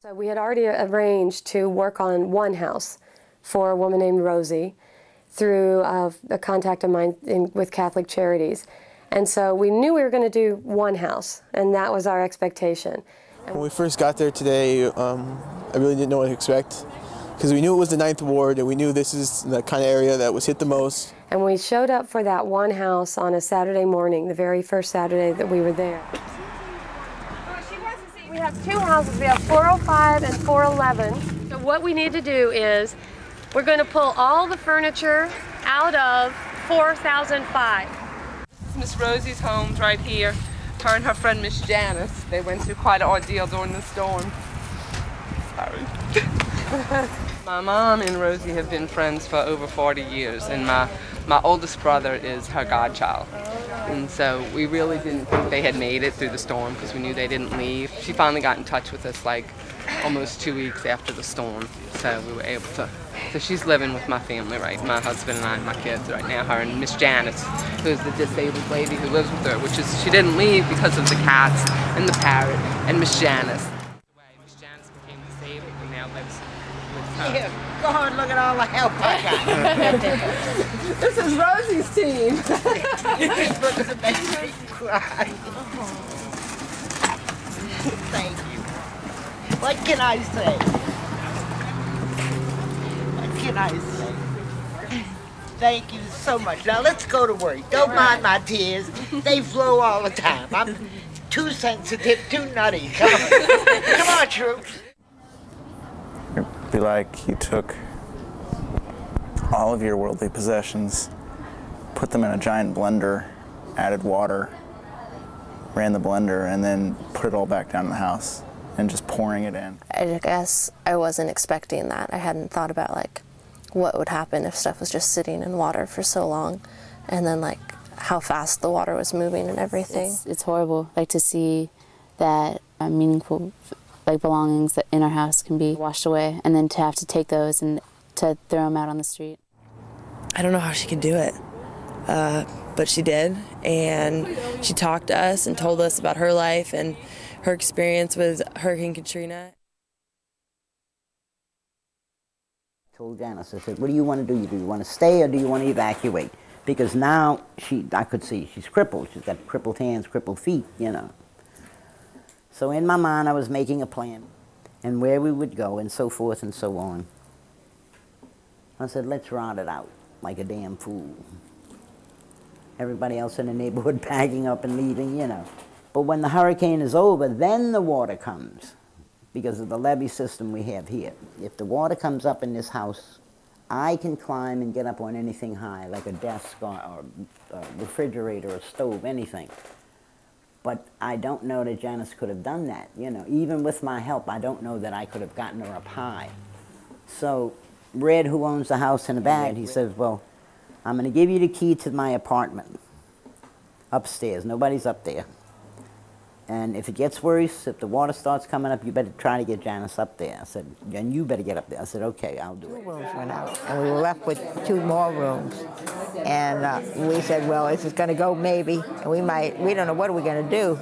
So we had already arranged to work on one house for a woman named Rosie through a contact of mine with Catholic Charities. And so we knew we were going to do one house, and that was our expectation. When we first got there today, I really didn't know what to expect, because we knew it was the 9th Ward, and we knew this is the kind of area that was hit the most. And we showed up for that one house on a Saturday morning, the very first Saturday that we were there. We have two houses. We have 405 and 411. So what we need to do is we're going to pull all the furniture out of 4005. This is Miss Rosie's home right here. Her and her friend Miss Janice. They went through quite an ordeal during the storm. Sorry. My mom and Rosie have been friends for over 40 years, and my oldest brother is her godchild. And so we really didn't think they had made it through the storm because we knew they didn't leave. She finally got in touch with us like almost 2 weeks after the storm. So we were able to, so she's living with my family, right? My husband and I and my kids right now, her and Miss Janice, who's the disabled lady who lives with her, which is, she didn't leave because of the cats and the parrot and Miss Janice. Miss Janice became disabled and now lives with her. Yeah, God, look at all the help I got. This is Rosie's team. Look at the baby cry. Thank you. What can I say? What can I say? Thank you so much. Now let's go to work. Don't mind my tears. They flow all the time. I'm too sensitive, too nutty. Come on, come on, troops. It'd be like you took all of your worldly possessions, put them in a giant blender, added water, ran the blender, and then put it all back down in the house and just pouring it in. I guess I wasn't expecting that. I hadn't thought about like what would happen if stuff was just sitting in water for so long, and then like how fast the water was moving and everything. It's horrible, like to see that meaningful like belongings that in our house can be washed away, and then to have to take those and to throw them out on the street. I don't know how she could do it, but she did, and she talked to us and told us about her life and her experience with Hurricane Katrina. I told Janice, I said, what do you want to do? Do you want to stay or do you want to evacuate? Because now I could see she's crippled. She's got crippled hands, crippled feet, you know. So in my mind, I was making a plan and where we would go and so forth and so on. I said, let's rot it out like a damn fool. Everybody else in the neighborhood packing up and leaving, you know. But when the hurricane is over, then the water comes because of the levee system we have here. If the water comes up in this house, I can climb and get up on anything high, like a desk or a refrigerator or a stove, anything. But I don't know that Janice could have done that, you know. Even with my help, I don't know that I could have gotten her up high. So Red, who owns the house in the back, he says, well, I'm going to give you the key to my apartment upstairs. Nobody's up there. And if it gets worse, if the water starts coming up, you better try to get Janice up there. I said, and you better get up there. I said, okay, I'll do it. 2 rooms went out, and we were left with 2 more rooms. And we said, well, this is going to go maybe, and we don't know what we're going to do.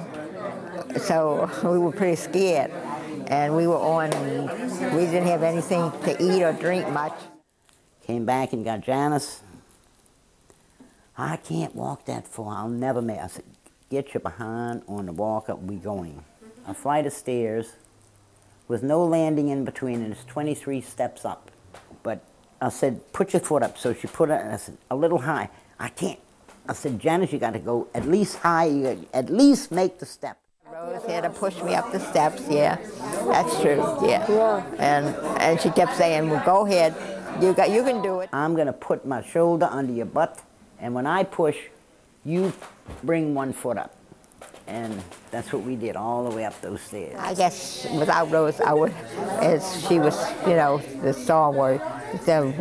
So we were pretty scared. And we were on, we didn't have anything to eat or drink much. Came back and got Janice. I can't walk that far. I'll never make it. I said, get your behind on the walk up, we going. A flight of stairs with no landing in between, and it's 23 steps up. But I said, put your foot up. So she put it, and I said, a little high. I can't. I said, Janice, you got to go at least high, you at least make the step. Rose had to push me up the steps, yeah. That's true, yeah. And she kept saying, well, go ahead, you can do it. I'm gonna put my shoulder under your butt, and when I push, you bring 1 foot up. And that's what we did all the way up those stairs. I guess without Rose, I would, as she was, you know, the stalwart, so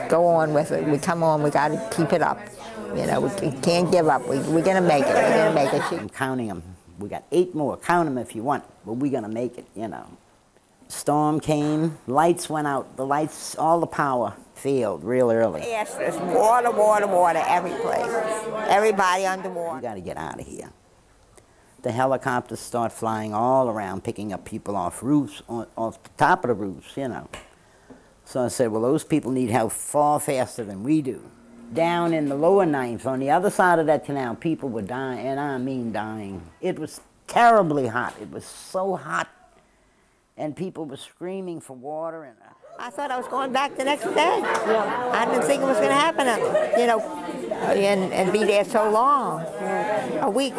go on with it, we come on, we gotta keep it up. You know, we can't give up, we're gonna make it, we're gonna make it. I'm counting them. We got 8 more. Count them if you want, but we're gonna make it, you know. Storm came, lights went out. The lights, all the power failed real early. Yes, there's water every place. Everybody underwater. We gotta get out of here. the helicopters start flying all around, picking up people off roofs, off the top of the roofs, you know. So I said, well, those people need help far faster than we do. Down in the lower ninth, on the other side of that canal, people were dying, and I mean dying. It was terribly hot. It was so hot, and people were screaming for water. And I thought I was going back the next day. Yeah. I didn't think it was going to happen, you know, and be there so long, a week.